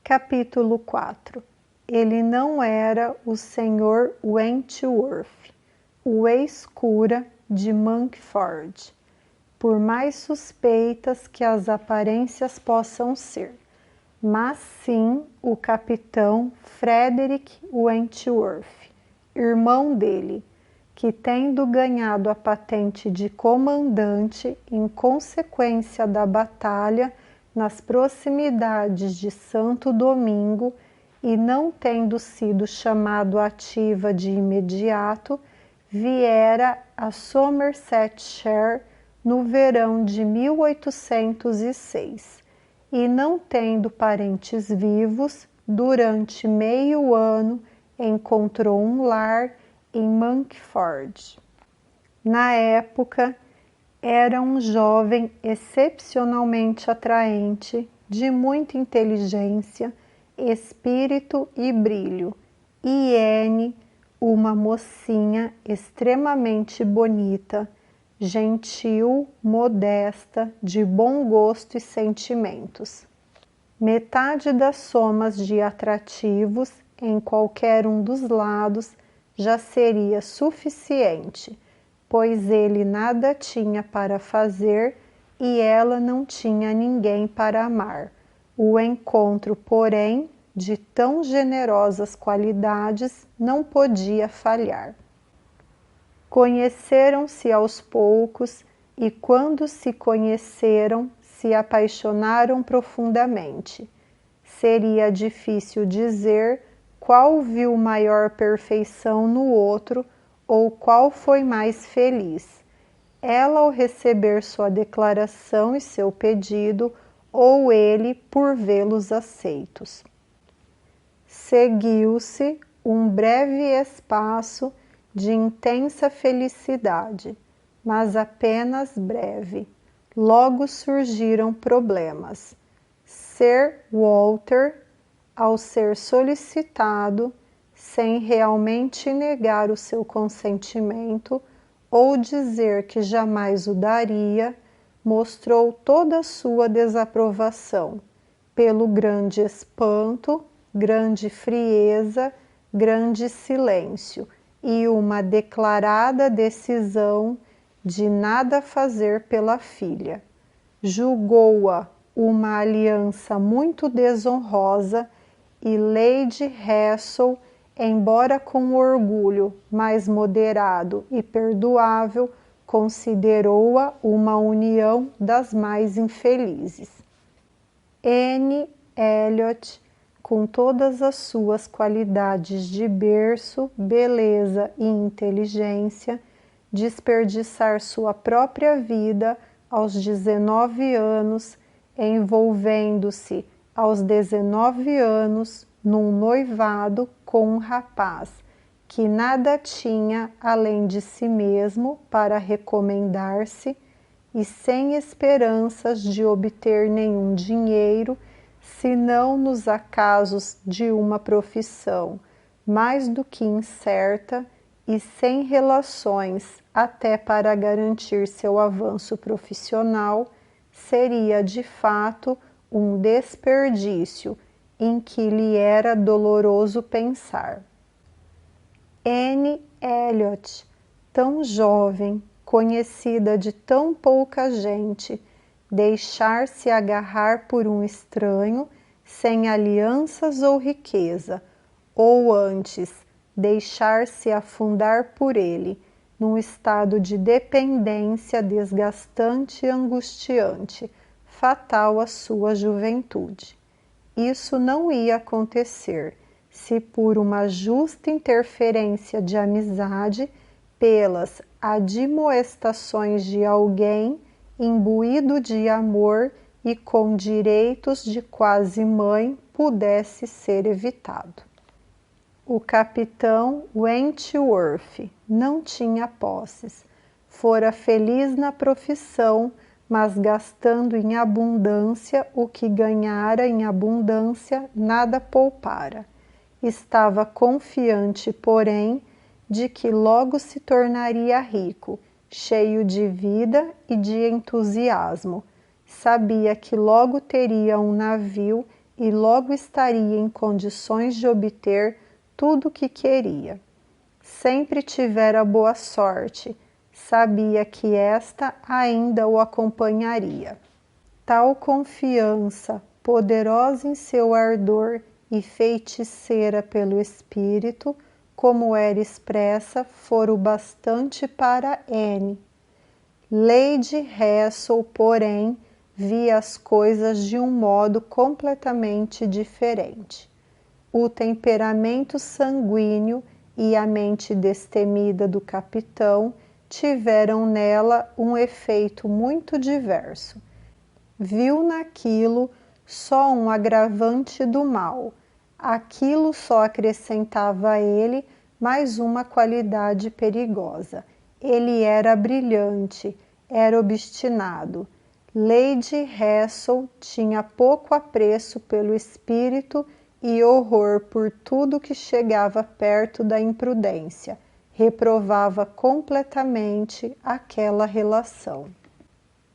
Capítulo 4. Ele não era o Sr. Wentworth, o ex-cura de Monkford, por mais suspeitas que as aparências possam ser, mas sim o capitão Frederick Wentworth, irmão dele, que, tendo ganhado a patente de comandante em consequência da batalha nas proximidades de Santo Domingo e não tendo sido chamado à ativa de imediato, viera a Somersetshire no verão de 1806 e, não tendo parentes vivos, durante meio ano encontrou um lar em Monkford. Na época, era um jovem excepcionalmente atraente, de muita inteligência, espírito e brilho, e Anne, uma mocinha extremamente bonita, gentil, modesta, de bom gosto e sentimentos. Metade das somas de atrativos em qualquer um dos lados já seria suficiente, pois ele nada tinha para fazer e ela não tinha ninguém para amar. O encontro, porém, de tão generosas qualidades não podia falhar. Conheceram-se aos poucos e, quando se conheceram, se apaixonaram profundamente. Seria difícil dizer qual viu maior perfeição no outro ou qual foi mais feliz, ela ao receber sua declaração e seu pedido, ou ele por vê-los aceitos. Seguiu-se um breve espaço de intensa felicidade, mas apenas breve. Logo surgiram problemas. Sir Walter, ao ser solicitado, sem realmente negar o seu consentimento ou dizer que jamais o daria, mostrou toda a sua desaprovação, pelo grande espanto, grande frieza, grande silêncio e uma declarada decisão de nada fazer pela filha. Julgou-a uma aliança muito desonrosa e Lady Russell, embora com orgulho mais moderado e perdoável, considerou-a uma união das mais infelizes. Anne Elliot, com todas as suas qualidades de berço, beleza e inteligência, desperdiçar sua própria vida aos 19 anos, envolvendo-se aos 19 anos num noivado com um rapaz que nada tinha além de si mesmo para recomendar-se e sem esperanças de obter nenhum dinheiro, senão nos acasos de uma profissão mais do que incerta e sem relações até para garantir seu avanço profissional, seria de fato um desperdício em que lhe era doloroso pensar. Anne Elliot, tão jovem, conhecida de tão pouca gente, deixar-se agarrar por um estranho, sem alianças ou riqueza, ou antes, deixar-se afundar por ele, num estado de dependência desgastante e angustiante, fatal à sua juventude. Isso não ia acontecer se, por uma justa interferência de amizade, pelas admoestações de alguém imbuído de amor e com direitos de quase mãe, pudesse ser evitado. O capitão Wentworth não tinha posses, fora feliz na profissão, mas gastando em abundância o que ganhara em abundância nada poupara. Estava confiante, porém, de que logo se tornaria rico, cheio de vida e de entusiasmo. Sabia que logo teria um navio e logo estaria em condições de obter tudo o que queria. Sempre tivera boa sorte, sabia que esta ainda o acompanharia. Tal confiança, poderosa em seu ardor e feiticeira pelo espírito, como era expressa, fora o bastante para Anne. Lady Russell, porém, via as coisas de um modo completamente diferente. O temperamento sanguíneo e a mente destemida do capitão tiveram nela um efeito muito diverso. Viu naquilo só um agravante do mal. Aquilo só acrescentava a ele mais uma qualidade perigosa. Ele era brilhante, era obstinado. Lady Russell tinha pouco apreço pelo espírito e horror por tudo que chegava perto da imprudência. Reprovava completamente aquela relação.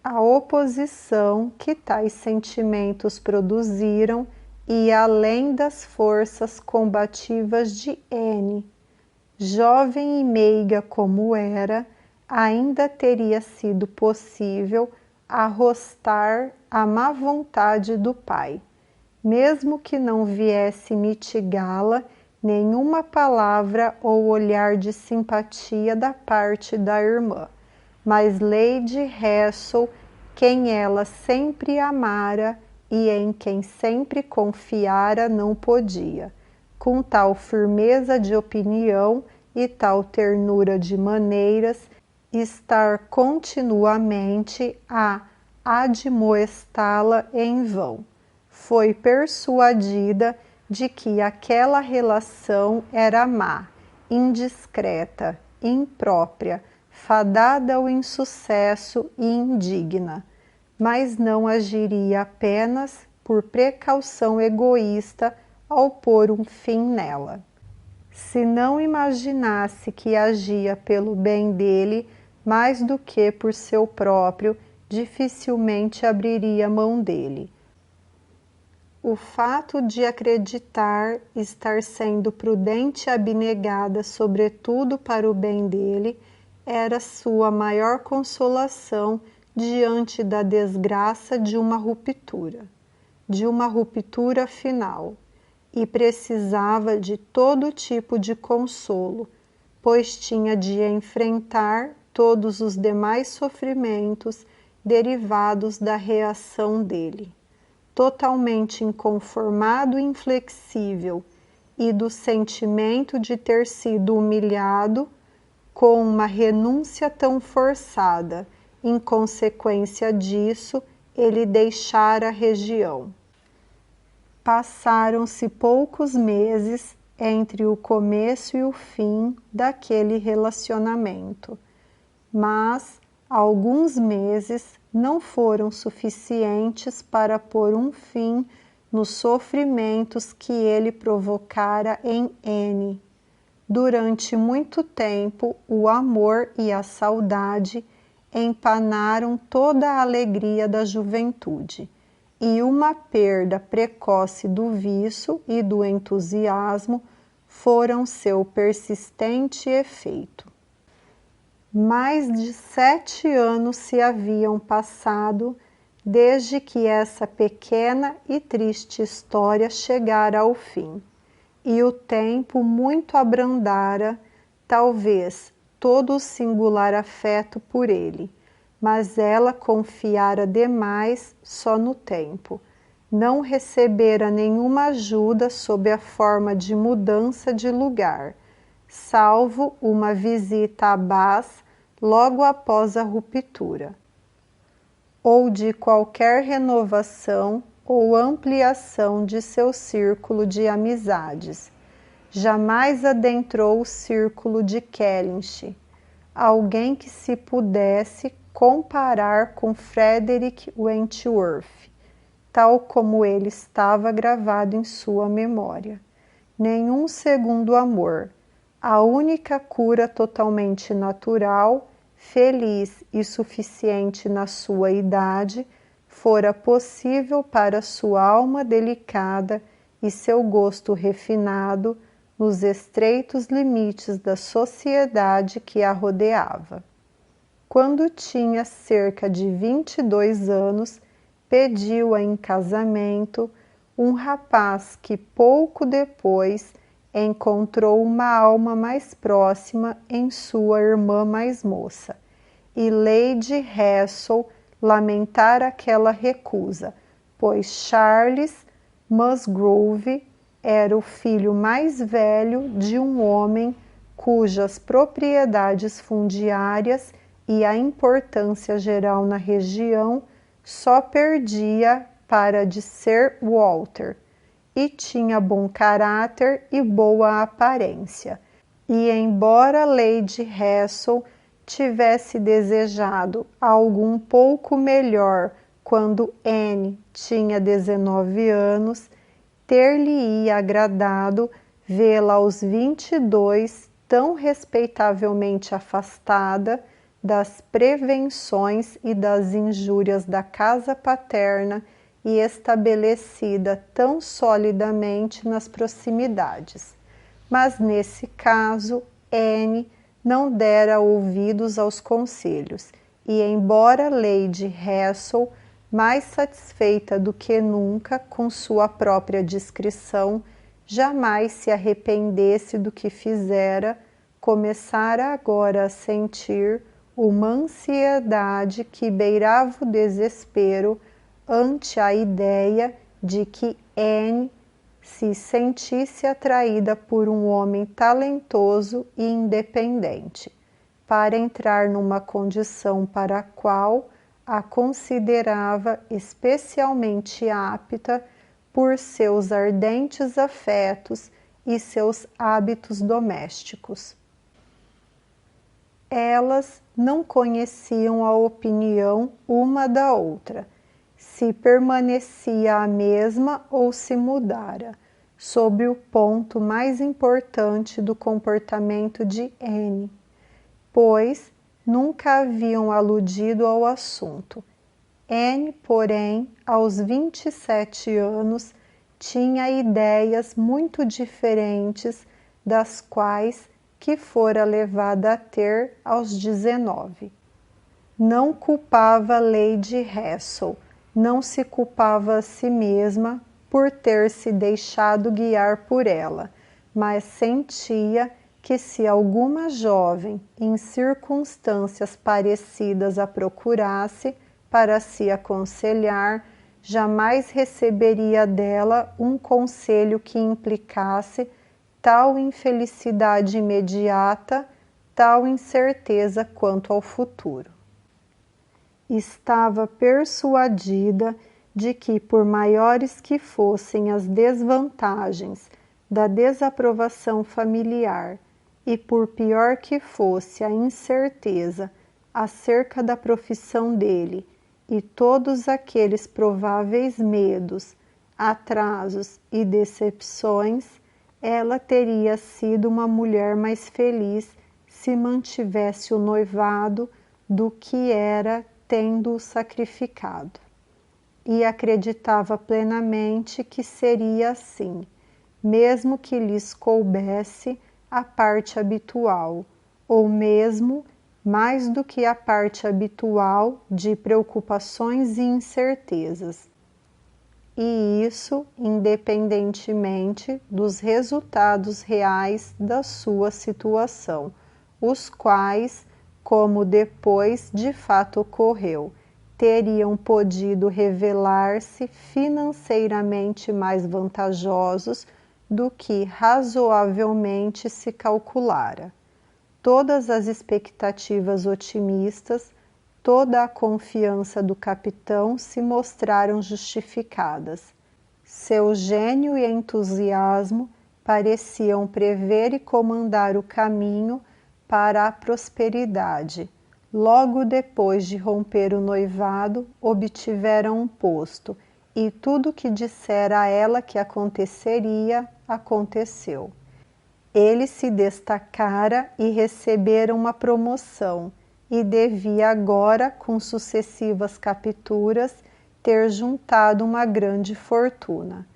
A oposição que tais sentimentos produziram ia além das forças combativas de Anne. Jovem e meiga como era, ainda teria sido possível arrostar a má vontade do pai, mesmo que não viesse mitigá-la nenhuma palavra ou olhar de simpatia da parte da irmã. Mas Lady Russell, quem ela sempre amara e em quem sempre confiara, não podia, com tal firmeza de opinião e tal ternura de maneiras, estar continuamente a admoestá-la em vão. Foi persuadida de que aquela relação era má, indiscreta, imprópria, fadada ao insucesso e indigna, mas não agiria apenas por precaução egoísta ao pôr um fim nela. Se não imaginasse que agia pelo bem dele mais do que por seu próprio, dificilmente abriria mão dele. O fato de acreditar estar sendo prudente e abnegada, sobretudo para o bem dele, era sua maior consolação diante da desgraça de uma ruptura final, e precisava de todo tipo de consolo, pois tinha de enfrentar todos os demais sofrimentos derivados da reação dele. Totalmente inconformado e inflexível, e do sentimento de ter sido humilhado com uma renúncia tão forçada. Em consequência disso, ele deixara a região. Passaram-se poucos meses entre o começo e o fim daquele relacionamento, mas alguns meses não foram suficientes para pôr um fim nos sofrimentos que ele provocara em Anne. Durante muito tempo, o amor e a saudade empanaram toda a alegria da juventude, e uma perda precoce do vício e do entusiasmo foram seu persistente efeito. Mais de 7 anos se haviam passado desde que essa pequena e triste história chegara ao fim, e o tempo muito abrandara, talvez, todo o singular afeto por ele, mas ela confiara demais só no tempo. Não recebera nenhuma ajuda sob a forma de mudança de lugar, salvo uma visita a Bath logo após a ruptura, ou de qualquer renovação ou ampliação de seu círculo de amizades. Jamais adentrou o círculo de Kellynch, alguém que se pudesse comparar com Frederick Wentworth, tal como ele estava gravado em sua memória. Nenhum segundo amor, a única cura totalmente natural, feliz e suficiente na sua idade, fora possível para sua alma delicada e seu gosto refinado nos estreitos limites da sociedade que a rodeava. Quando tinha cerca de 22 anos, pediu-a em casamento um rapaz que pouco depois encontrou uma alma mais próxima em sua irmã mais moça, e Lady Russell lamentara aquela recusa, pois Charles Musgrove era o filho mais velho de um homem cujas propriedades fundiárias e a importância geral na região só perdia para de ser Walter, e tinha bom caráter e boa aparência. E embora Lady Russell tivesse desejado algo um pouco melhor quando Anne tinha 19 anos, ter-lhe-ia agradado vê-la aos 22 tão respeitavelmente afastada das prevenções e das injúrias da casa paterna e estabelecida tão solidamente nas proximidades. Mas nesse caso, Anne não dera ouvidos aos conselhos, e embora Lady Russell, mais satisfeita do que nunca com sua própria discrição, jamais se arrependesse do que fizera, começara agora a sentir uma ansiedade que beirava o desespero ante a ideia de que Anne se sentisse atraída por um homem talentoso e independente, para entrar numa condição para a qual a considerava especialmente apta por seus ardentes afetos e seus hábitos domésticos. Elas não conheciam a opinião uma da outra, se permanecia a mesma ou se mudara, sobre o ponto mais importante do comportamento de Anne, pois nunca haviam aludido ao assunto. Anne, porém, aos 27 anos, tinha ideias muito diferentes das quais que fora levada a ter aos 19. Não culpava Lady Russell, não se culpava a si mesma por ter se deixado guiar por ela, mas sentia que se alguma jovem em circunstâncias parecidas a procurasse para se aconselhar, jamais receberia dela um conselho que implicasse tal infelicidade imediata, tal incerteza quanto ao futuro. Estava persuadida de que, por maiores que fossem as desvantagens da desaprovação familiar e por pior que fosse a incerteza acerca da profissão dele e todos aqueles prováveis medos, atrasos e decepções, ela teria sido uma mulher mais feliz se mantivesse o noivado do que era tendo-o sacrificado. E acreditava plenamente que seria assim, mesmo que lhes coubesse a parte habitual, ou mesmo mais do que a parte habitual de preocupações e incertezas. E isso independentemente dos resultados reais da sua situação, os quais, como depois de fato ocorreu, teriam podido revelar-se financeiramente mais vantajosos do que razoavelmente se calculara. Todas as expectativas otimistas, toda a confiança do capitão se mostraram justificadas. Seu gênio e entusiasmo pareciam prever e comandar o caminho para a prosperidade. Logo depois de romper o noivado, obtiveram um posto, e tudo que dissera a ela que aconteceria, aconteceu. Ele se destacara e recebera uma promoção, e devia agora, com sucessivas capturas, ter juntado uma grande fortuna.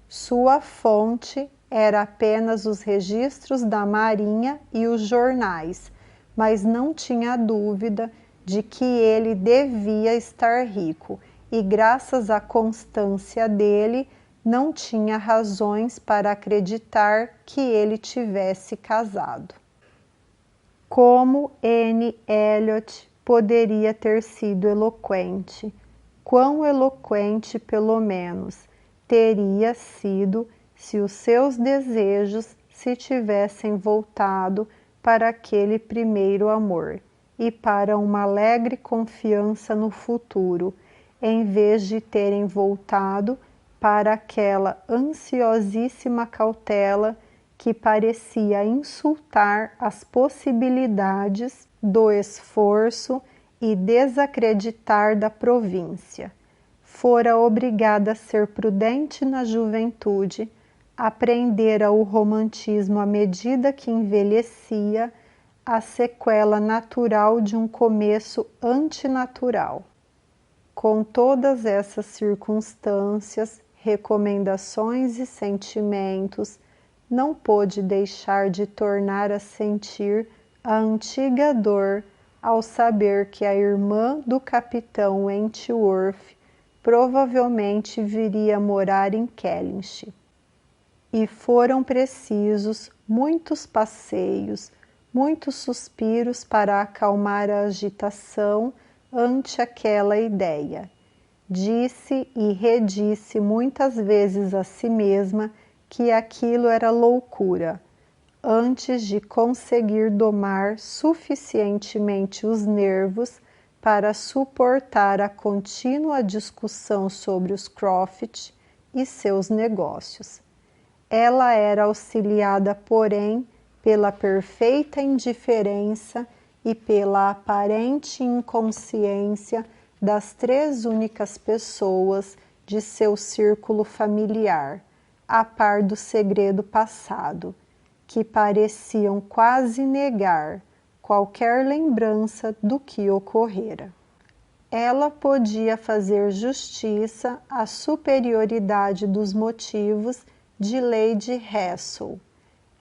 Sua fonte era apenas os registros da marinha e os jornais, mas não tinha dúvida de que ele devia estar rico e, graças à constância dele, não tinha razões para acreditar que ele tivesse casado. Como Anne Elliot poderia ter sido eloquente? Quão eloquente, pelo menos, teria sido se os seus desejos se tivessem voltado para aquele primeiro amor e para uma alegre confiança no futuro, em vez de terem voltado para aquela ansiosíssima cautela que parecia insultar as possibilidades do esforço e desacreditar da província. Fora obrigada a ser prudente na juventude, aprendera o romantismo à medida que envelhecia, a sequela natural de um começo antinatural. Com todas essas circunstâncias, recomendações e sentimentos, não pôde deixar de tornar a sentir a antiga dor ao saber que a irmã do capitão Wentworth provavelmente viria morar em Kellynch. E foram precisos muitos passeios, muitos suspiros para acalmar a agitação ante aquela ideia. Disse e redisse muitas vezes a si mesma que aquilo era loucura, antes de conseguir domar suficientemente os nervos para suportar a contínua discussão sobre os Croft e seus negócios. Ela era auxiliada, porém, pela perfeita indiferença e pela aparente inconsciência das três únicas pessoas de seu círculo familiar, a par do segredo passado, que pareciam quase negar qualquer lembrança do que ocorrera. Ela podia fazer justiça à superioridade dos motivos de Lady Russell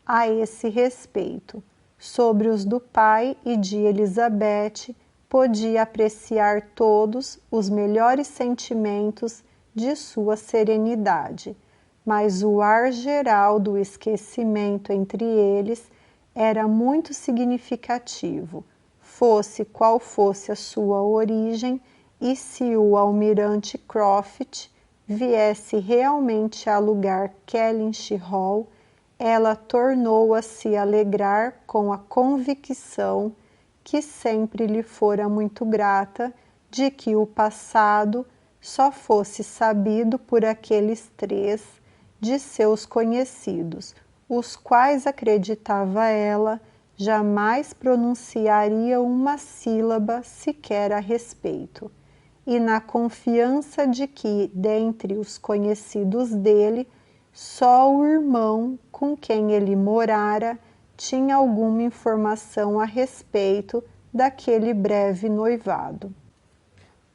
a esse respeito. Sobre os do pai e de Elizabeth, podia apreciar todos os melhores sentimentos de sua serenidade, mas o ar geral do esquecimento entre eles era muito significativo, fosse qual fosse a sua origem, e se o almirante Croft viesse realmente a alugar Kellynch Hall, ela tornou a se alegrar com a convicção, que sempre lhe fora muito grata, de que o passado só fosse sabido por aqueles três de seus conhecidos, os quais, acreditava ela, jamais pronunciaria uma sílaba sequer a respeito, e na confiança de que, dentre os conhecidos dele, só o irmão com quem ele morara tinha alguma informação a respeito daquele breve noivado.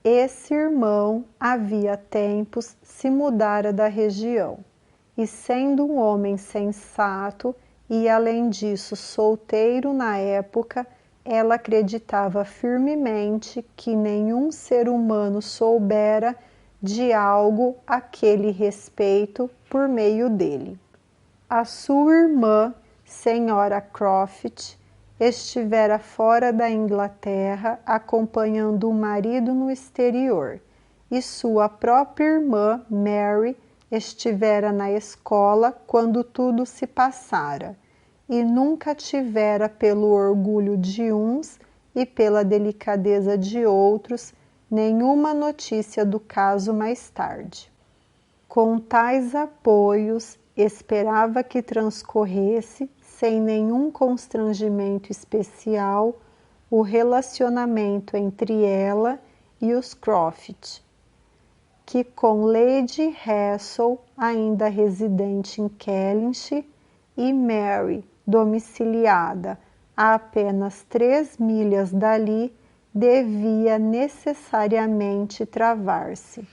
Esse irmão havia tempos se mudara da região, e sendo um homem sensato e, além disso, solteiro na época, ela acreditava firmemente que nenhum ser humano soubera de algo àquele respeito por meio dele. A sua irmã, senhora Croft, estivera fora da Inglaterra acompanhando o marido no exterior, e sua própria irmã, Mary, estivera na escola quando tudo se passara, e nunca tivera, pelo orgulho de uns e pela delicadeza de outros, nenhuma notícia do caso mais tarde. Com tais apoios, esperava que transcorresse, sem nenhum constrangimento especial, o relacionamento entre ela e os Croft, que com Lady Russell, ainda residente em Kellynch, e Mary, domiciliada a apenas 3 milhas dali, devia necessariamente travar-se.